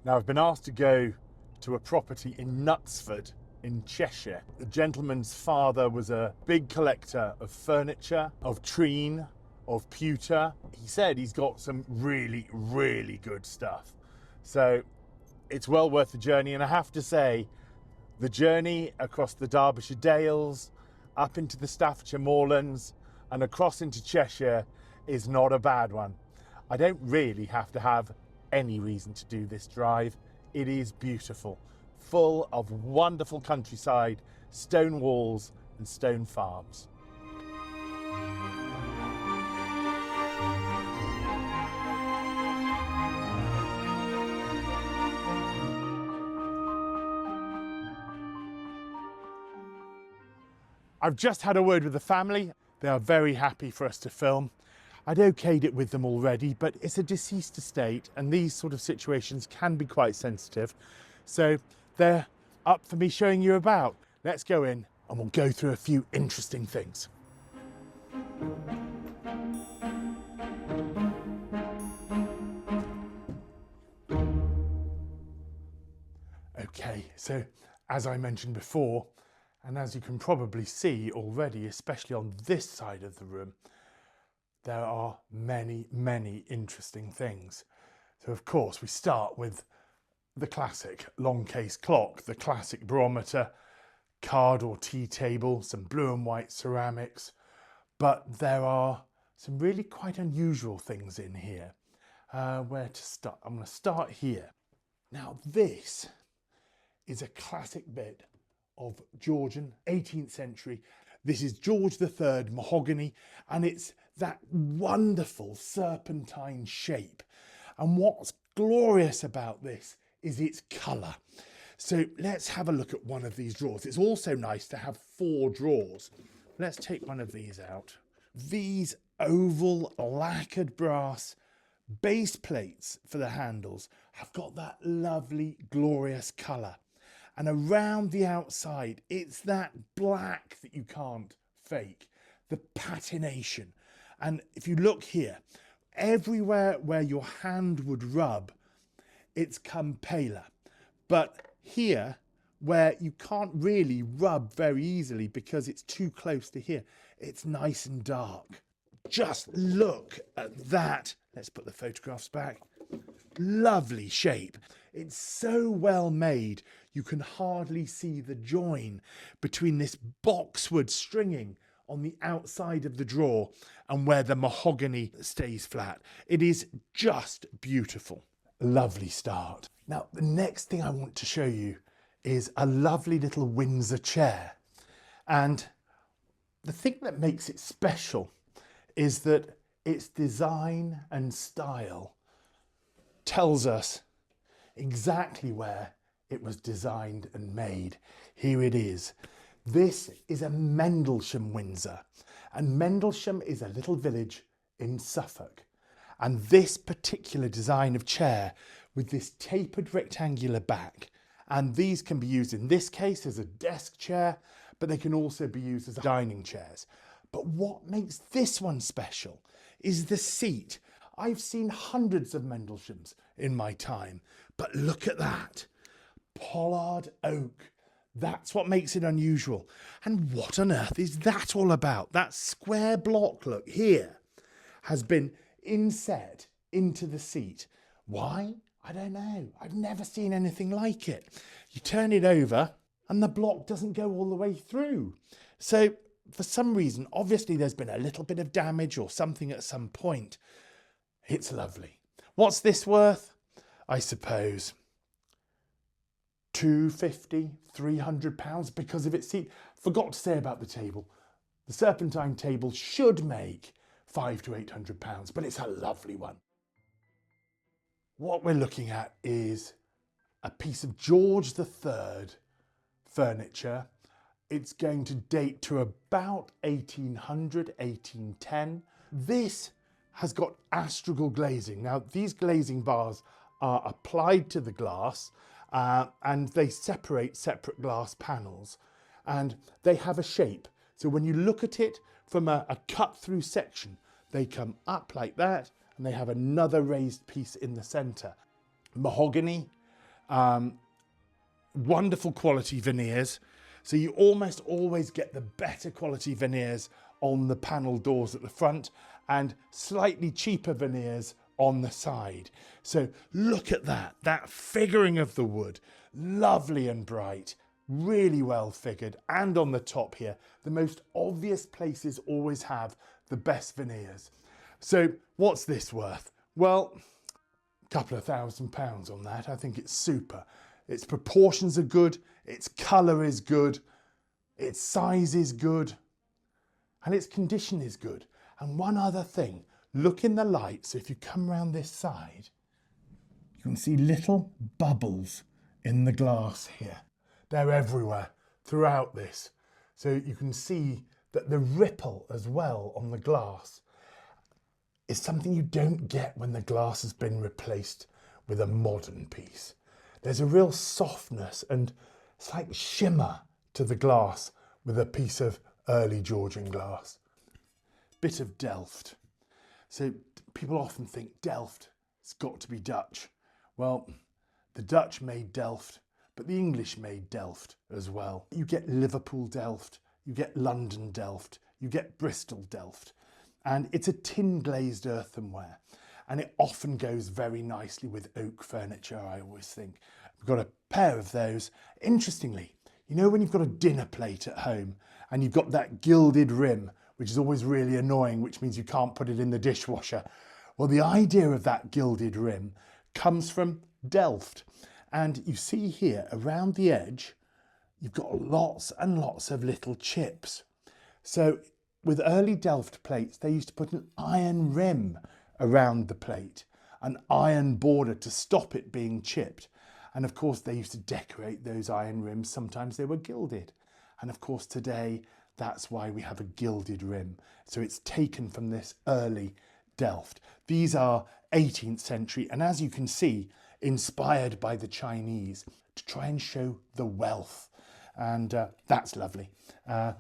Now, I've been asked to go to a property in Knutsford in Cheshire. The gentleman's father was a big collector of furniture, of treen, of pewter. He said he's got some really, really good stuff. So it's well worth the journey. And I have to say, the journey across the Derbyshire Dales, up into the Staffordshire Moorlands and across into Cheshire is not a bad one. I don't really have to have any reason to do this drive. It is beautiful, full of wonderful countryside, stone walls and stone farms. I've just had a word with the family. They are very happy for us to film. I'd okayed it with them already, but it's a deceased estate and these sort of situations can be quite sensitive. So they're up for me showing you about. Let's go in and we'll go through a few interesting things. Okay, so as I mentioned before, and as you can probably see already, especially on this side of the room, there are many, many interesting things. So of course we start with the classic long case clock, the classic barometer, card or tea table, some blue and white ceramics, but there are some really quite unusual things in here. Where to start? I'm going to start here. Now this is a classic bit of Georgian 18th century. This is George III mahogany, and it's that wonderful serpentine shape. And what's glorious about this is its colour. So let's have a look at one of these drawers. It's also nice to have 4 drawers. Let's take one of these out. These oval lacquered brass base plates for the handles have got that lovely glorious colour. And around the outside, it's that black that you can't fake, the patination. And if you look here, everywhere where your hand would rub, it's come paler. But here, where you can't really rub very easily because it's too close to here, it's nice and dark. Just look at that. Let's put the photographs back. Lovely shape. It's so well made, you can hardly see the join between this boxwood stringing on the outside of the drawer and where the mahogany stays flat. It is just beautiful. Lovely start. Now, the next thing I want to show you is a lovely little Windsor chair. And the thing that makes it special is that its design and style tells us exactly where it was designed and made. Here it is. This is a Mendlesham Windsor, and Mendlesham is a little village in Suffolk. And this particular design of chair with this tapered rectangular back, and these can be used in this case as a desk chair, but they can also be used as dining chairs. But what makes this one special is the seat. I've seen hundreds of Mendleshams in my time, but look at that. Pollard oak. That's what makes it unusual. And what on earth is that all about? That square block, look, here, has been inset into the seat. Why? I don't know. I've never seen anything like it. You turn it over and the block doesn't go all the way through. So for some reason, obviously there's been a little bit of damage or something at some point. It's lovely. What's this worth? I suppose £250, £300 because of its seat. Forgot to say about the table. The serpentine table should make £500 to £800, but it's a lovely one. What we're looking at is a piece of George III furniture. It's going to date to about 1800, 1810. This has got astragal glazing. Now, these glazing bars are applied to the glass and they separate separate glass panels and they have a shape. So when you look at it from a cut through section, they come up like that and they have another raised piece in the center. Mahogany, Wonderful quality veneers. So you almost always get the better quality veneers on the panel doors at the front and slightly cheaper veneers on the side. So look at that figuring of the wood, lovely and bright, really well figured. And on the top here, the most obvious places always have the best veneers. So what's this worth? Well, a couple of £1,000 on that. I think it's super. Its proportions are good, its colour is good, its size is good, and its condition is good. And one other thing, look in the light. So if you come round this side, you can see little bubbles in the glass here. They're everywhere throughout this. So you can see that the ripple as well on the glass is something you don't get when the glass has been replaced with a modern piece. There's a real softness and it's like shimmer to the glass with a piece of early Georgian glass. Bit of delft. So people often think delft, it's got to be Dutch. Well, the Dutch made delft, but the English made delft as well. You get Liverpool delft, you get London delft, you get Bristol delft. And it's a tin glazed earthenware. And it often goes very nicely with oak furniture, I always think. We've got a pair of those. Interestingly, you know when you've got a dinner plate at home and you've got that gilded rim, which is always really annoying, which means you can't put it in the dishwasher. Well, the idea of that gilded rim comes from delft. And you see here around the edge, you've got lots and lots of little chips. So with early delft plates, they used to put an iron rim around the plate, an iron border to stop it being chipped. And of course, they used to decorate those iron rims. Sometimes they were gilded. And of course, today, that's why we have a gilded rim. So it's taken from this early delft. These are 18th century, and as you can see, inspired by the Chinese to try and show the wealth. And that's lovely. Pair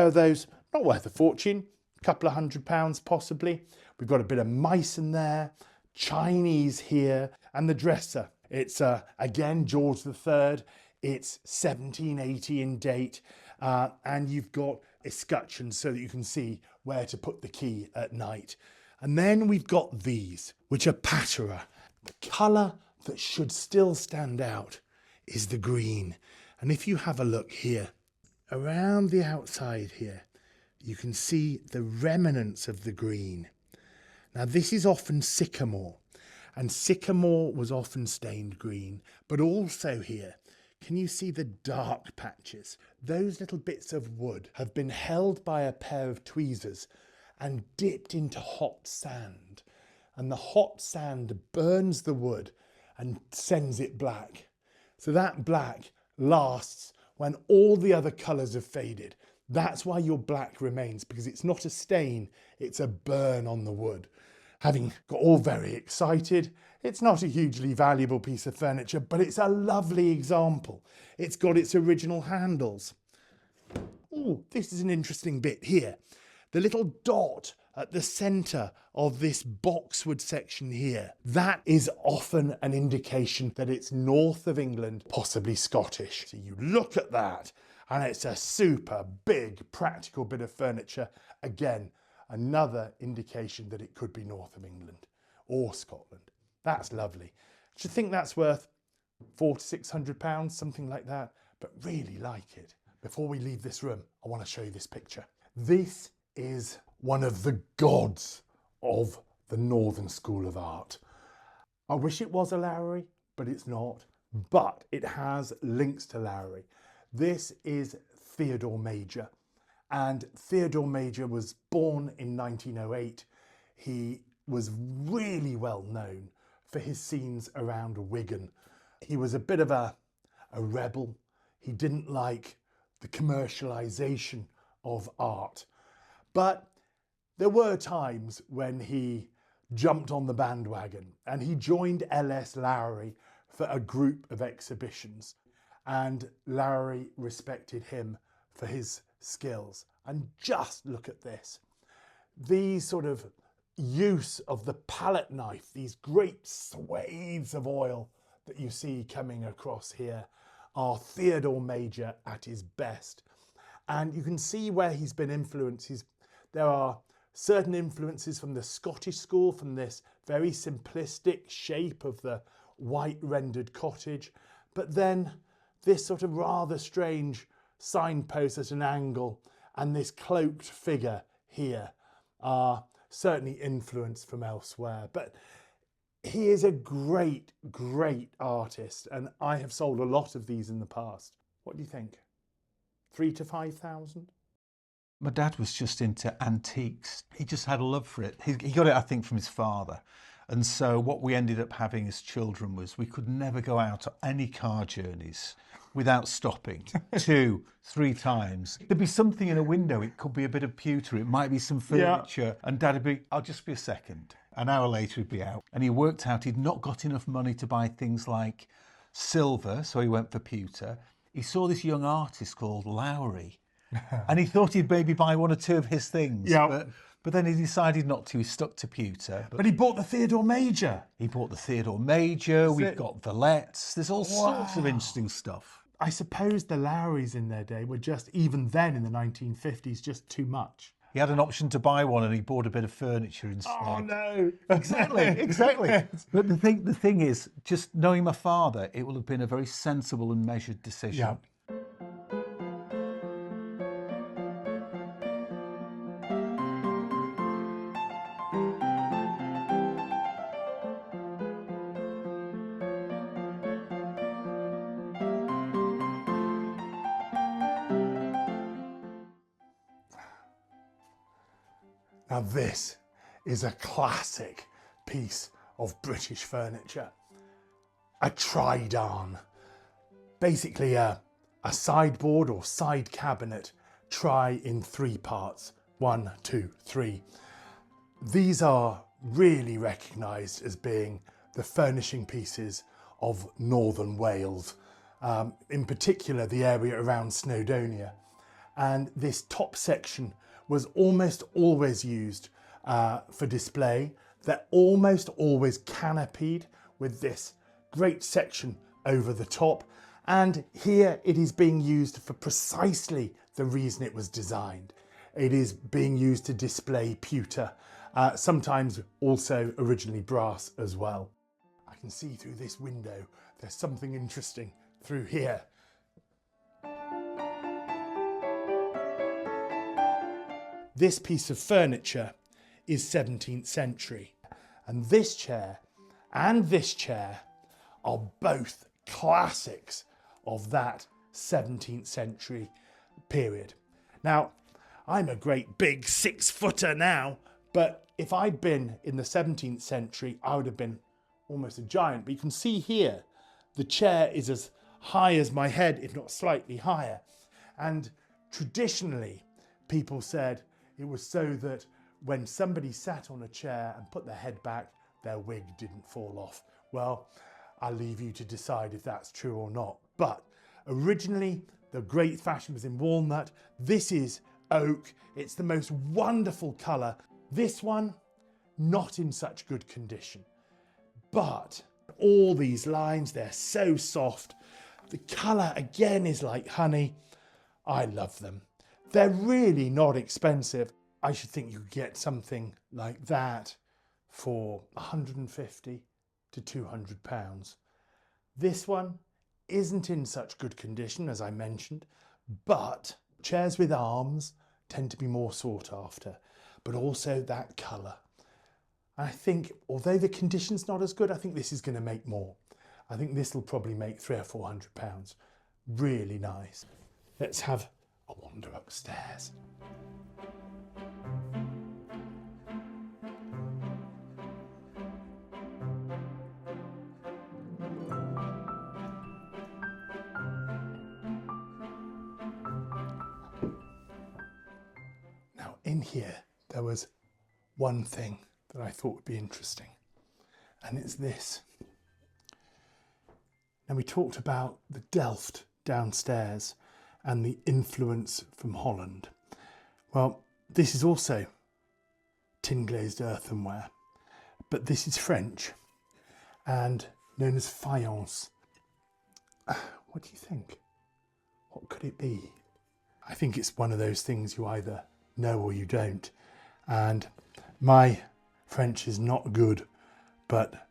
of those, not worth a fortune, a couple of £100 possibly. We've got a bit of mice in there, Chinese here, and the dresser. It's again George III. It's 1780 in date, and you've got escutcheons so that you can see where to put the key at night. And then we've got these, which are patera. The colour that should still stand out is the green. And if you have a look here, around the outside here, you can see the remnants of the green. Now this is often sycamore, and sycamore was often stained green, but also here, can you see the dark patches? Those little bits of wood have been held by a pair of tweezers and dipped into hot sand. And the hot sand burns the wood and sends it black. So that black lasts when all the other colours have faded. That's why your black remains, because it's not a stain, it's a burn on the wood. Having got all very excited, it's not a hugely valuable piece of furniture, but it's a lovely example. It's got its original handles. Oh, this is an interesting bit here. The little dot at the centre of this boxwood section here, that is often an indication that it's north of England, possibly Scottish. So you look at that and it's a super big practical bit of furniture. Again, another indication that it could be north of England or Scotland. That's lovely. Do you think that's worth £400 to £600, something like that? But really like it. Before we leave this room, I want to show you this picture. This is one of the gods of the Northern School of Art. I wish it was a Lowry, but it's not. But it has links to Lowry. This is Theodore Major. And Theodore Major was born in 1908. He was really well known for his scenes around Wigan. He was a bit of a rebel. He didn't like the commercialisation of art. But there were times when he jumped on the bandwagon and he joined L.S. Lowry for a group of exhibitions. And Lowry respected him for his skills. And just look at this. These sort of use of the palette knife, these great swathes of oil that you see coming across here are Theodore Major at his best. And you can see where he's been influenced. There are certain influences from the Scottish school, from this very simplistic shape of the white rendered cottage, but then this sort of rather strange signpost at an angle and this cloaked figure here are certainly influenced from elsewhere. But he is a great, great artist, and I have sold a lot of these in the past. What do you think? 3,000 to 5,000? My dad was just into antiques. He just had a love for it. He got it, I think, from his father. And so what we ended up having as children was we could never go out on any car journeys without stopping 2, 3 times. There'd be something in a window. It could be a bit of pewter. It might be some furniture. Yeah. And Dad would be, I'll just be a second. An hour later, he'd be out. And he worked out he'd not got enough money to buy things like silver, so he went for pewter. He saw this young artist called Lowry, and he thought he'd maybe buy 1 or 2 of his things. Yeah. But then he decided not to. He stuck to pewter. But he bought the Theodore Major. He bought the Theodore Major. We've got Valettes. There's all sorts of interesting stuff. I suppose the Lowrys in their day were just, even then in the 1950s, just too much. He had an option to buy one and he bought a bit of furniture instead. Oh, no. Exactly. But the thing is, just knowing my father, it will have been a very sensible and measured decision. Yeah. Now this is a classic piece of British furniture. A tridarn. Basically a sideboard or side cabinet, tri in 3 parts. 1, 2, 3. These are really recognised as being the furnishing pieces of northern Wales, in particular the area around Snowdonia. And this top section was almost always used for display. They're almost always canopied with this great section over the top. And here it is being used for precisely the reason it was designed. It is being used to display pewter, sometimes also originally brass as well. I can see through this window, there's something interesting through here. This piece of furniture is 17th century, and this chair are both classics of that 17th century period. Now, I'm a great big 6-footer now, but if I'd been in the 17th century, I would have been almost a giant. But you can see here, the chair is as high as my head, if not slightly higher. And traditionally, people said it was so that when somebody sat on a chair and put their head back, their wig didn't fall off. Well, I'll leave you to decide if that's true or not. But originally, the great fashion was in walnut. This is oak. It's the most wonderful colour. This one, not in such good condition. But all these lines, they're so soft. The colour again is like honey. I love them. They're really not expensive. I should think you could get something like that for 150 to 200 pounds. This one isn't in such good condition, as I mentioned, but chairs with arms tend to be more sought after, but also that colour. I think, although the condition's not as good, I think this is going to make more. I think this will probably make 300 or 400 pounds. Really nice. Let's have a wander upstairs. Now in here, there was one thing that I thought would be interesting, and it's this. Now we talked about the delft downstairs and the influence from Holland. Well, this is also tin glazed earthenware, but this is French, and known as faience. What do you think? What could it be? I think it's one of those things you either know or you don't. And my French is not good, but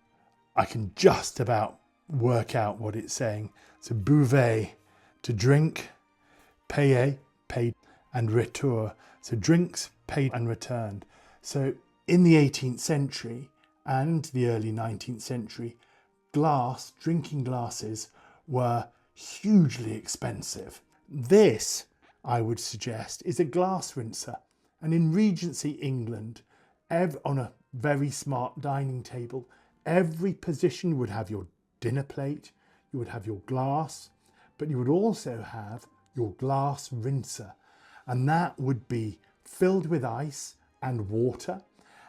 I can just about work out what it's saying. So buvez, to drink, payer, paid, and retour. So drinks, paid and returned. So in the 18th century and the early 19th century, drinking glasses were hugely expensive. This, I would suggest, is a glass rinser. And in Regency England, on a very smart dining table, every position would have your dinner plate, you would have your glass, but you would also have your glass rinser. And that would be filled with ice and water.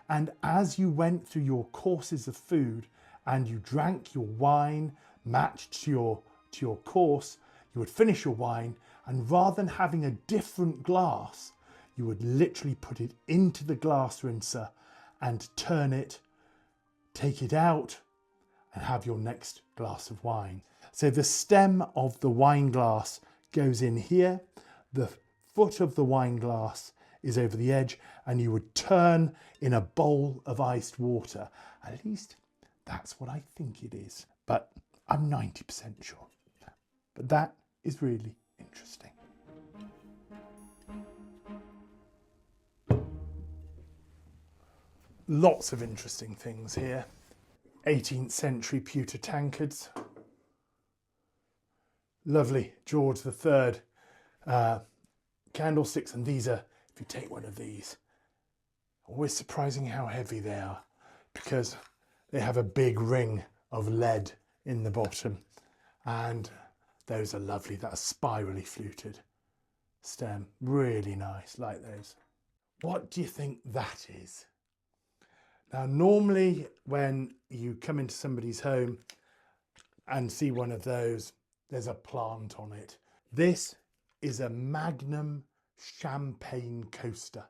And as you went through your courses of food and you drank your wine matched to your course, you would finish your wine, and rather than having a different glass, you would literally put it into the glass rinser and turn it, take it out, and have your next glass of wine. So the stem of the wine glass goes in here, the foot of the wine glass is over the edge, and you would turn in a bowl of iced water. At least that's what I think it is, but I'm 90% sure. But that is really interesting. Lots of interesting things here. 18th century pewter tankards. Lovely George III candlesticks, and these are, if you take one of these, always surprising how heavy they are because they have a big ring of lead in the bottom, and those are lovely. That's spirally fluted stem, really nice, like those. What do you think that is? Now, normally when you come into somebody's home and see one of those, there's a plant on it. This is a Magnum champagne coaster.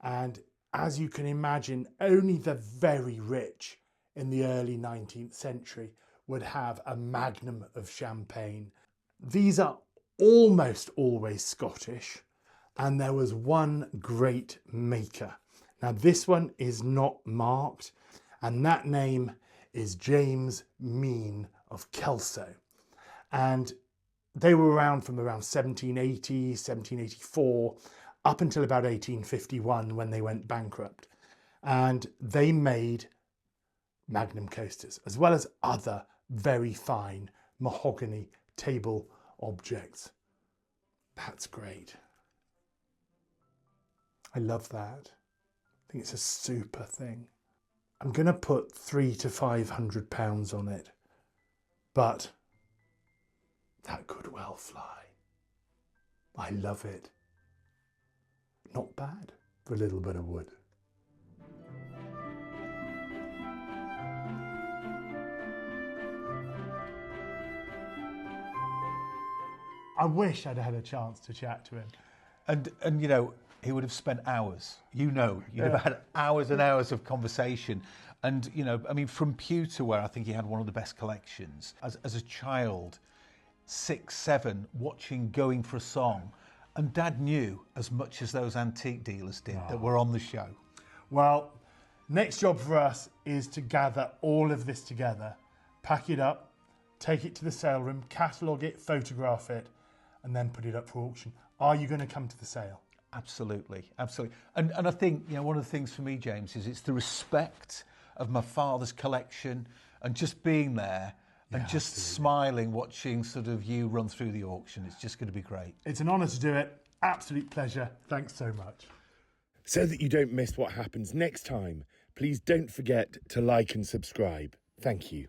And as you can imagine, only the very rich in the early 19th century would have a Magnum of champagne. These are almost always Scottish, and there was one great maker. Now this one is not marked, and that name is James Mean of Kelso. And they were around from around 1780, 1784, up until about 1851 when they went bankrupt. And they made Magnum coasters, as well as other very fine mahogany table objects. That's great. I love that. I think it's a super thing. I'm going to put £300 to £500 on it, but that could well fly. I love it. Not bad for a little bit of wood. I wish I'd had a chance to chat to him. And you know, he would have spent hours. You'd have had hours and hours of conversation. And, you know, I mean, from Pewter, where I think he had one of the best collections, as a child, 6, 7, watching Going for a Song, and Dad knew as much as those antique dealers did that were on the show. Well, next job for us is to gather all of this together, pack it up, take it to the sale room, catalogue it, photograph it, and then put it up for auction. Are you going to come to the sale? Absolutely, absolutely. And I think, you know, one of the things for me, James, is it's the respect of my father's collection and just being there and just absolutely smiling, watching sort of you run through the auction. It's just going to be great. It's an honour to do it. Absolute pleasure. Thanks so much. So that you don't miss what happens next time, please don't forget to like and subscribe. Thank you.